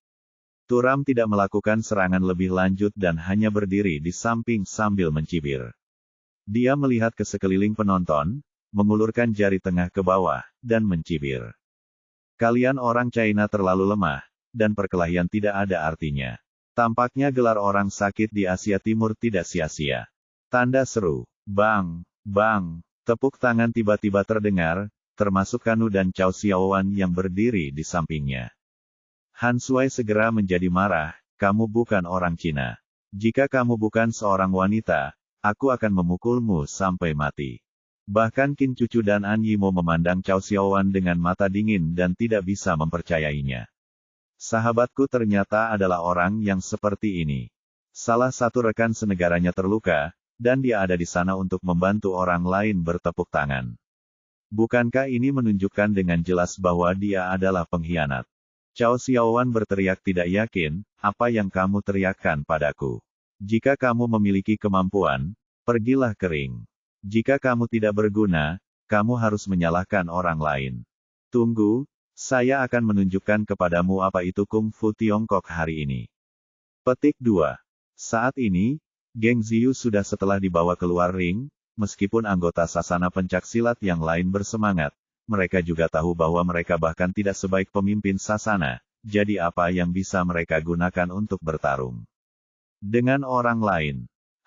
Turam tidak melakukan serangan lebih lanjut dan hanya berdiri di samping sambil mencibir. Dia melihat ke sekeliling penonton, mengulurkan jari tengah ke bawah, dan mencibir. Kalian orang China terlalu lemah, dan perkelahian tidak ada artinya. Tampaknya gelar orang sakit di Asia Timur tidak sia-sia. Tanda seru. Bang, bang, tepuk tangan tiba-tiba terdengar, termasuk Kanu dan Cao Xiaowan yang berdiri di sampingnya. Han Sui segera menjadi marah, kamu bukan orang Cina. Jika kamu bukan seorang wanita, aku akan memukulmu sampai mati. Bahkan Qin Cucu dan An Yimo memandang Cao Xiaowan dengan mata dingin dan tidak bisa mempercayainya. Sahabatku ternyata adalah orang yang seperti ini. Salah satu rekan senegaranya terluka, dan dia ada di sana untuk membantu orang lain bertepuk tangan. Bukankah ini menunjukkan dengan jelas bahwa dia adalah pengkhianat? Cao Xiaowan berteriak tidak yakin, apa yang kamu teriakkan padaku? Jika kamu memiliki kemampuan, pergilah ke ring. Jika kamu tidak berguna, kamu harus menyalahkan orang lain. Tunggu, saya akan menunjukkan kepadamu apa itu Kung Fu Tiongkok hari ini. Petik 2. Saat ini, Geng Ziyu sudah setelah dibawa keluar ring, meskipun anggota sasana pencaksilat yang lain bersemangat, mereka juga tahu bahwa mereka bahkan tidak sebaik pemimpin sasana, jadi apa yang bisa mereka gunakan untuk bertarung dengan orang lain.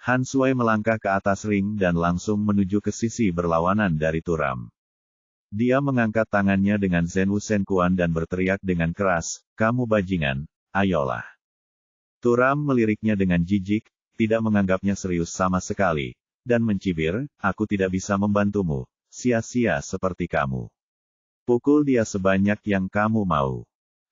Han Sui melangkah ke atas ring dan langsung menuju ke sisi berlawanan dari Turam. Dia mengangkat tangannya dengan Zhen Wusen Kuan dan berteriak dengan keras, kamu bajingan, ayolah. Turam meliriknya dengan jijik, tidak menganggapnya serius sama sekali, dan mencibir, aku tidak bisa membantumu, sia-sia seperti kamu. Pukul dia sebanyak yang kamu mau.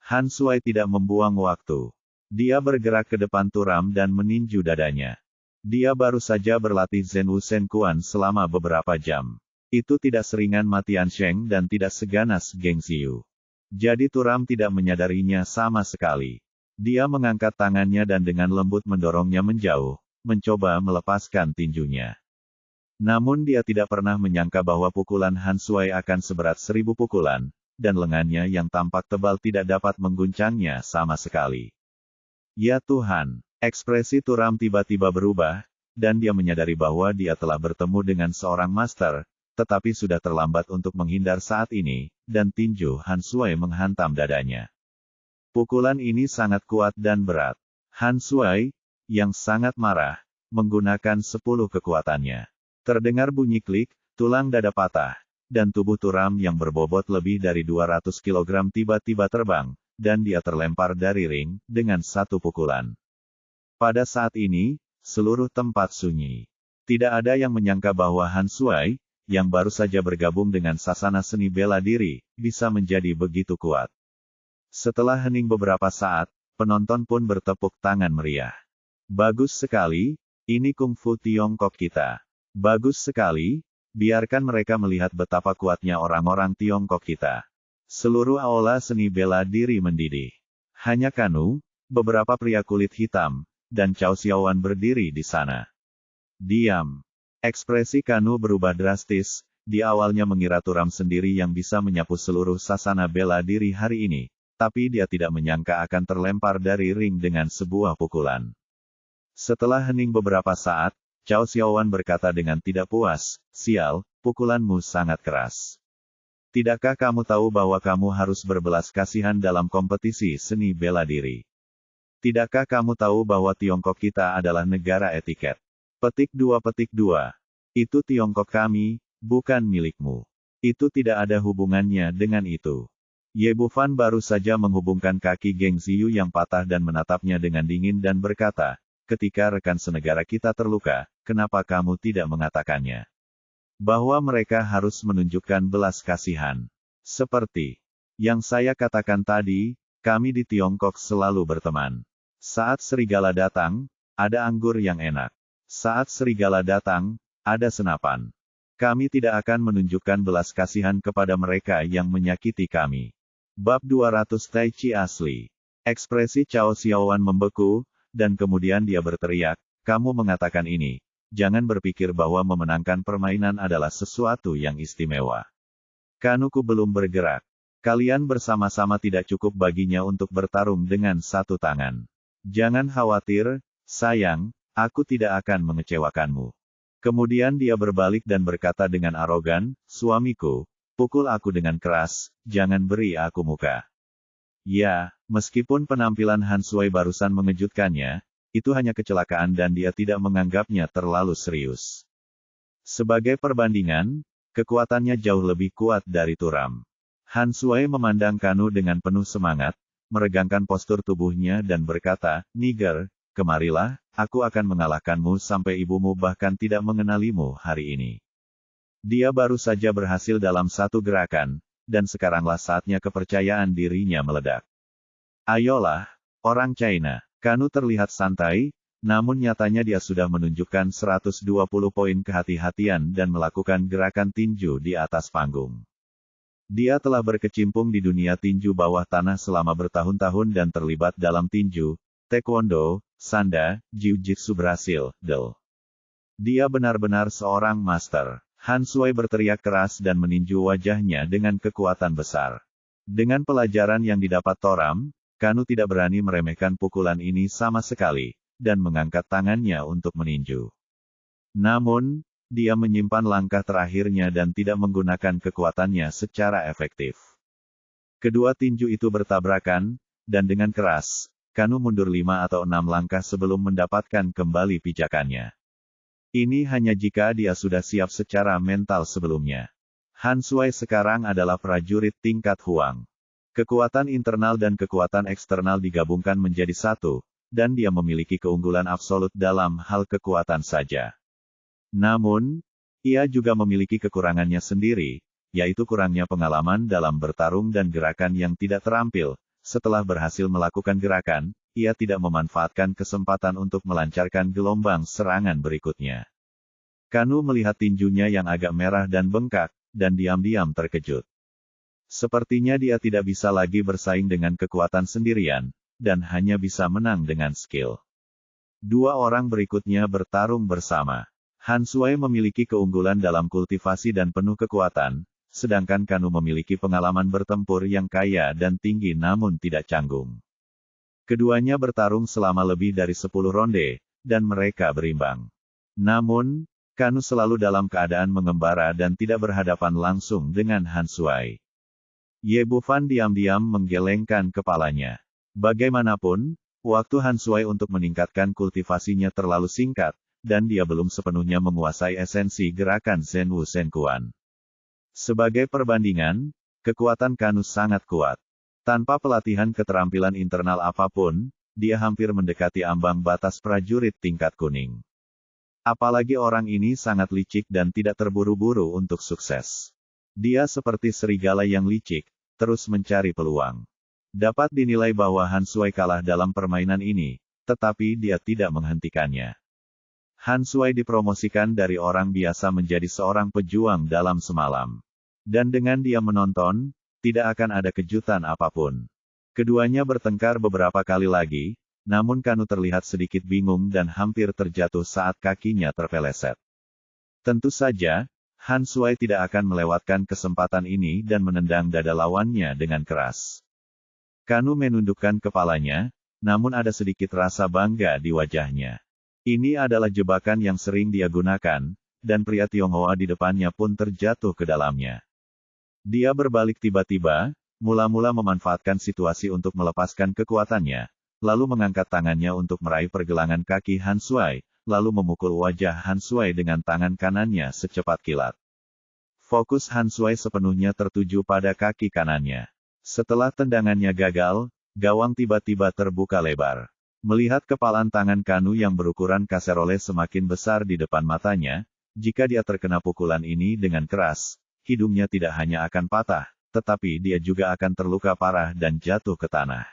Han Sui tidak membuang waktu. Dia bergerak ke depan Turam dan meninju dadanya. Dia baru saja berlatih Zhen Wusen Kuan selama beberapa jam. Itu tidak seringan Ma Tiansheng dan tidak seganas Geng Ziyu. Jadi Turam tidak menyadarinya sama sekali. Dia mengangkat tangannya dan dengan lembut mendorongnya menjauh, mencoba melepaskan tinjunya. Namun dia tidak pernah menyangka bahwa pukulan Han Sui akan seberat 1000 pukulan, dan lengannya yang tampak tebal tidak dapat mengguncangnya sama sekali. Ya Tuhan, ekspresi Turam tiba-tiba berubah, dan dia menyadari bahwa dia telah bertemu dengan seorang master, tetapi sudah terlambat untuk menghindar saat ini, dan tinju Han Sui menghantam dadanya. Pukulan ini sangat kuat dan berat. Han Sui, yang sangat marah, menggunakan 10 kekuatannya. Terdengar bunyi klik, tulang dada patah, dan tubuh Turam yang berbobot lebih dari 200 kg tiba-tiba terbang, dan dia terlempar dari ring, dengan satu pukulan. Pada saat ini, seluruh tempat sunyi. Tidak ada yang menyangka bahwa Han Sui, yang baru saja bergabung dengan sasana seni bela diri, bisa menjadi begitu kuat. Setelah hening beberapa saat, penonton pun bertepuk tangan meriah. Bagus sekali, ini kungfu Tiongkok kita. Bagus sekali, biarkan mereka melihat betapa kuatnya orang-orang Tiongkok kita. Seluruh aula seni bela diri mendidih. Hanya Kanu, beberapa pria kulit hitam, dan Cao Xiaowan berdiri di sana. Diam. Ekspresi Kanu berubah drastis, dia awalnya mengira Turam sendiri yang bisa menyapu seluruh sasana bela diri hari ini, tapi dia tidak menyangka akan terlempar dari ring dengan sebuah pukulan. Setelah hening beberapa saat, Cao Xiaowan berkata dengan tidak puas, "Sial, pukulanmu sangat keras. Tidakkah kamu tahu bahwa kamu harus berbelas kasihan dalam kompetisi seni bela diri? Tidakkah kamu tahu bahwa Tiongkok kita adalah negara etiket? Petik 2. Itu Tiongkok kami, bukan milikmu. Itu tidak ada hubungannya dengan itu." Ye Bufan baru saja menghubungkan kaki Geng Ziyu yang patah dan menatapnya dengan dingin dan berkata, "Ketika rekan senegara kita terluka, kenapa kamu tidak mengatakannya? Bahwa mereka harus menunjukkan belas kasihan. Seperti yang saya katakan tadi, kami di Tiongkok selalu berteman. Saat serigala datang, ada anggur yang enak. Saat serigala datang, ada senapan. Kami tidak akan menunjukkan belas kasihan kepada mereka yang menyakiti kami." Bab 200 Tai Chi asli. Ekspresi Cao Xiaowan membeku, dan kemudian dia berteriak, "Kamu mengatakan ini. Jangan berpikir bahwa memenangkan permainan adalah sesuatu yang istimewa. Kanuku belum bergerak. Kalian bersama-sama tidak cukup baginya untuk bertarung dengan satu tangan. Jangan khawatir, sayang, aku tidak akan mengecewakanmu." Kemudian dia berbalik dan berkata dengan arogan, "Suamiku, pukul aku dengan keras, jangan beri aku muka." Ya, meskipun penampilan Han Sui barusan mengejutkannya, itu hanya kecelakaan dan dia tidak menganggapnya terlalu serius. Sebagai perbandingan, kekuatannya jauh lebih kuat dari Turam. Han Sui memandang Kanu dengan penuh semangat, meregangkan postur tubuhnya dan berkata, "Niger, kemarilah, aku akan mengalahkanmu sampai ibumu bahkan tidak mengenalimu hari ini." Dia baru saja berhasil dalam satu gerakan, dan sekaranglah saatnya kepercayaan dirinya meledak. "Ayolah, orang China." Kanu terlihat santai, namun nyatanya dia sudah menunjukkan 120 poin kehati-hatian dan melakukan gerakan tinju di atas panggung. Dia telah berkecimpung di dunia tinju bawah tanah selama bertahun-tahun dan terlibat dalam tinju, taekwondo, sanda, jiu-jitsu Brasil, del. Dia benar-benar seorang master. Han Sui berteriak keras dan meninju wajahnya dengan kekuatan besar. Dengan pelajaran yang didapat Toram, Kanu tidak berani meremehkan pukulan ini sama sekali, dan mengangkat tangannya untuk meninju. Namun, dia menyimpan langkah terakhirnya dan tidak menggunakan kekuatannya secara efektif. Kedua tinju itu bertabrakan, dan dengan keras, Kanu mundur 5 atau 6 langkah sebelum mendapatkan kembali pijakannya. Ini hanya jika dia sudah siap secara mental sebelumnya. Han Sui sekarang adalah prajurit tingkat Huang. Kekuatan internal dan kekuatan eksternal digabungkan menjadi satu, dan dia memiliki keunggulan absolut dalam hal kekuatan saja. Namun, ia juga memiliki kekurangannya sendiri, yaitu kurangnya pengalaman dalam bertarung dan gerakan yang tidak terampil. Setelah berhasil melakukan gerakan, ia tidak memanfaatkan kesempatan untuk melancarkan gelombang serangan berikutnya. Kanu melihat tinjunya yang agak merah dan bengkak, dan diam-diam terkejut. Sepertinya dia tidak bisa lagi bersaing dengan kekuatan sendirian, dan hanya bisa menang dengan skill. Dua orang berikutnya bertarung bersama. Han Sui memiliki keunggulan dalam kultivasi dan penuh kekuatan, sedangkan Kanu memiliki pengalaman bertempur yang kaya dan tinggi namun tidak canggung. Keduanya bertarung selama lebih dari 10 ronde, dan mereka berimbang. Namun, Kanu selalu dalam keadaan mengembara dan tidak berhadapan langsung dengan Han Sui. Ye Bufan diam-diam menggelengkan kepalanya. Bagaimanapun, waktu Han Sui untuk meningkatkan kultivasinya terlalu singkat, dan dia belum sepenuhnya menguasai esensi gerakan Zhen Wu Shen Quan. Sebagai perbandingan, kekuatan Kanu sangat kuat. Tanpa pelatihan keterampilan internal apapun, dia hampir mendekati ambang batas prajurit tingkat kuning. Apalagi orang ini sangat licik dan tidak terburu-buru untuk sukses. Dia seperti serigala yang licik, terus mencari peluang. Dapat dinilai bahwa Han Sui kalah dalam permainan ini, tetapi dia tidak menghentikannya. Han Sui dipromosikan dari orang biasa menjadi seorang pejuang dalam semalam. Dan dengan dia menonton, tidak akan ada kejutan apapun. Keduanya bertengkar beberapa kali lagi, namun Kanu terlihat sedikit bingung dan hampir terjatuh saat kakinya terpeleset. Tentu saja, Han Sui tidak akan melewatkan kesempatan ini dan menendang dada lawannya dengan keras. Kanu menundukkan kepalanya, namun ada sedikit rasa bangga di wajahnya. Ini adalah jebakan yang sering dia gunakan, dan pria Tionghoa di depannya pun terjatuh ke dalamnya. Dia berbalik tiba-tiba, mula-mula memanfaatkan situasi untuk melepaskan kekuatannya, lalu mengangkat tangannya untuk meraih pergelangan kaki Han Sui, lalu memukul wajah Han Sui dengan tangan kanannya secepat kilat. Fokus Han Sui sepenuhnya tertuju pada kaki kanannya. Setelah tendangannya gagal, gawang tiba-tiba terbuka lebar. Melihat kepalan tangan Kanu yang berukuran kaserole semakin besar di depan matanya, jika dia terkena pukulan ini dengan keras, hidungnya tidak hanya akan patah, tetapi dia juga akan terluka parah dan jatuh ke tanah.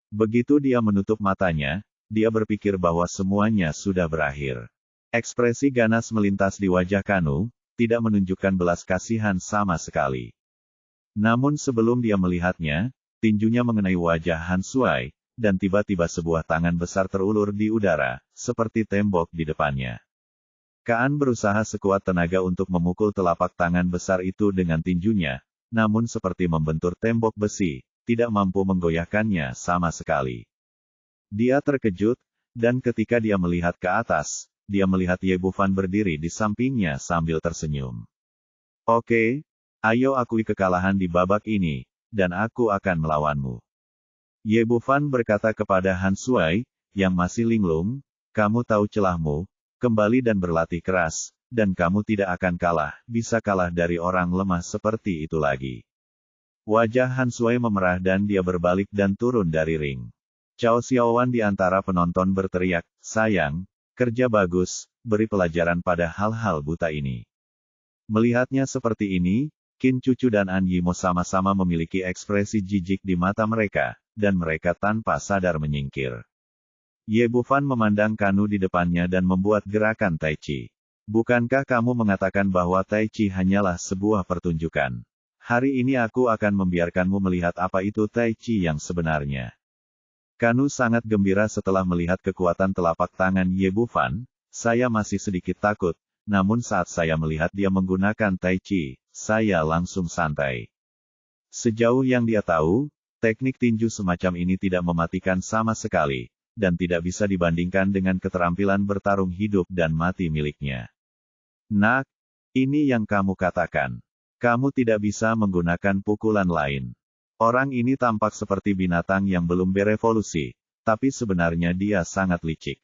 Begitu dia menutup matanya, dia berpikir bahwa semuanya sudah berakhir. Ekspresi ganas melintas di wajah Kanu, tidak menunjukkan belas kasihan sama sekali. Namun sebelum dia melihatnya, tinjunya mengenai wajah Han Sui, dan tiba-tiba sebuah tangan besar terulur di udara, seperti tembok di depannya. Kaan berusaha sekuat tenaga untuk memukul telapak tangan besar itu dengan tinjunya, namun seperti membentur tembok besi, tidak mampu menggoyahkannya sama sekali. Dia terkejut, dan ketika dia melihat ke atas, dia melihat Ye Bufan berdiri di sampingnya sambil tersenyum. Oke, ayo akui kekalahan di babak ini, dan aku akan melawanmu. Ye Bufan berkata kepada Han Sui, yang masih linglung, kamu tahu celahmu, kembali dan berlatih keras, dan kamu tidak akan kalah, bisa kalah dari orang lemah seperti itu lagi. Wajah Han Sui memerah dan dia berbalik dan turun dari ring. Cao Xiaowan di antara penonton berteriak, sayang, kerja bagus, beri pelajaran pada hal-hal buta ini. Melihatnya seperti ini, Qin Cucu dan An Yimo sama-sama memiliki ekspresi jijik di mata mereka, dan mereka tanpa sadar menyingkir. Ye Bufan memandang Kanu di depannya dan membuat gerakan Tai Chi. Bukankah kamu mengatakan bahwa Tai Chi hanyalah sebuah pertunjukan? Hari ini aku akan membiarkanmu melihat apa itu Tai Chi yang sebenarnya. Kanu sangat gembira setelah melihat kekuatan telapak tangan Ye Bufan. Saya masih sedikit takut, namun saat saya melihat dia menggunakan Tai Chi, saya langsung santai. Sejauh yang dia tahu, teknik tinju semacam ini tidak mematikan sama sekali, dan tidak bisa dibandingkan dengan keterampilan bertarung hidup dan mati miliknya. Nak, ini yang kamu katakan. Kamu tidak bisa menggunakan pukulan lain. Orang ini tampak seperti binatang yang belum berevolusi, tapi sebenarnya dia sangat licik.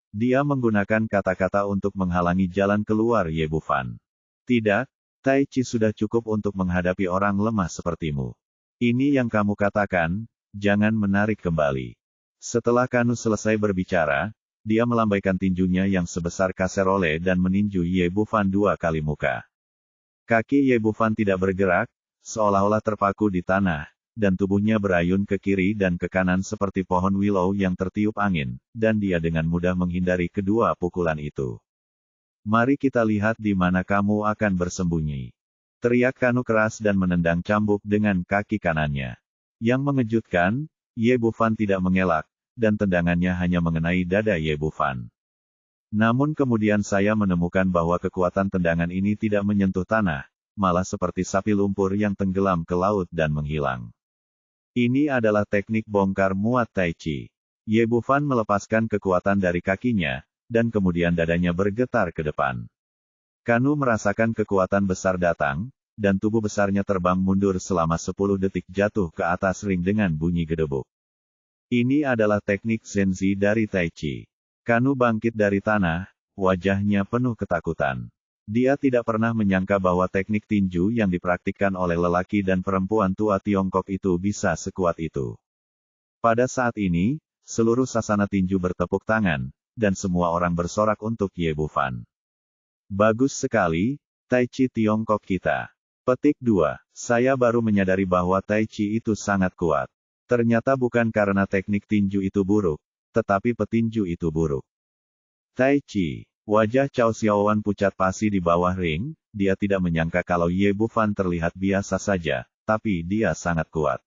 Dia menggunakan kata-kata untuk menghalangi jalan keluar Ye Bufan. Tidak, Tai Chi sudah cukup untuk menghadapi orang lemah sepertimu. Ini yang kamu katakan, jangan menarik kembali. Setelah Kanu selesai berbicara, dia melambaikan tinjunya yang sebesar kaserole dan meninju Ye Bufan 2 kali muka. Kaki Ye Bufan tidak bergerak, seolah-olah terpaku di tanah, dan tubuhnya berayun ke kiri dan ke kanan seperti pohon willow yang tertiup angin, dan dia dengan mudah menghindari kedua pukulan itu. Mari kita lihat di mana kamu akan bersembunyi. Teriak Kanu keras dan menendang cambuk dengan kaki kanannya. Yang mengejutkan, Ye Bufan tidak mengelak, dan tendangannya hanya mengenai dada Ye Bufan. Namun kemudian saya menemukan bahwa kekuatan tendangan ini tidak menyentuh tanah, malah seperti sapi lumpur yang tenggelam ke laut dan menghilang. Ini adalah teknik bongkar muat Tai Chi. Ye Bufan melepaskan kekuatan dari kakinya, dan kemudian dadanya bergetar ke depan. Kanu merasakan kekuatan besar datang, dan tubuh besarnya terbang mundur selama 10 detik jatuh ke atas ring dengan bunyi gedebuk. Ini adalah teknik Zenzi dari Tai Chi. Kanu bangkit dari tanah, wajahnya penuh ketakutan. Dia tidak pernah menyangka bahwa teknik tinju yang dipraktikkan oleh lelaki dan perempuan tua Tiongkok itu bisa sekuat itu. Pada saat ini, seluruh sasana tinju bertepuk tangan, dan semua orang bersorak untuk Ye Bufan. Bagus sekali, Tai Chi Tiongkok kita. Petik 2. Saya baru menyadari bahwa Tai Chi itu sangat kuat. Ternyata bukan karena teknik tinju itu buruk, tetapi petinju itu buruk. Tai Chi. Wajah Cao Xiaowan pucat pasi di bawah ring, dia tidak menyangka kalau Ye Bufan terlihat biasa saja, tapi dia sangat kuat.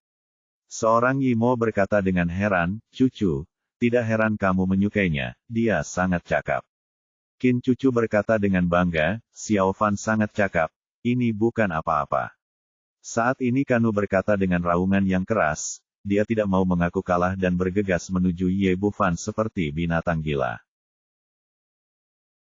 Seorang Yimo berkata dengan heran, "Cucu, tidak heran kamu menyukainya, dia sangat cakap." Qin Cucu berkata dengan bangga, "Xiao Fan sangat cakap, ini bukan apa-apa." Saat ini Kanu berkata dengan raungan yang keras, dia tidak mau mengaku kalah dan bergegas menuju Ye Bufan seperti binatang gila.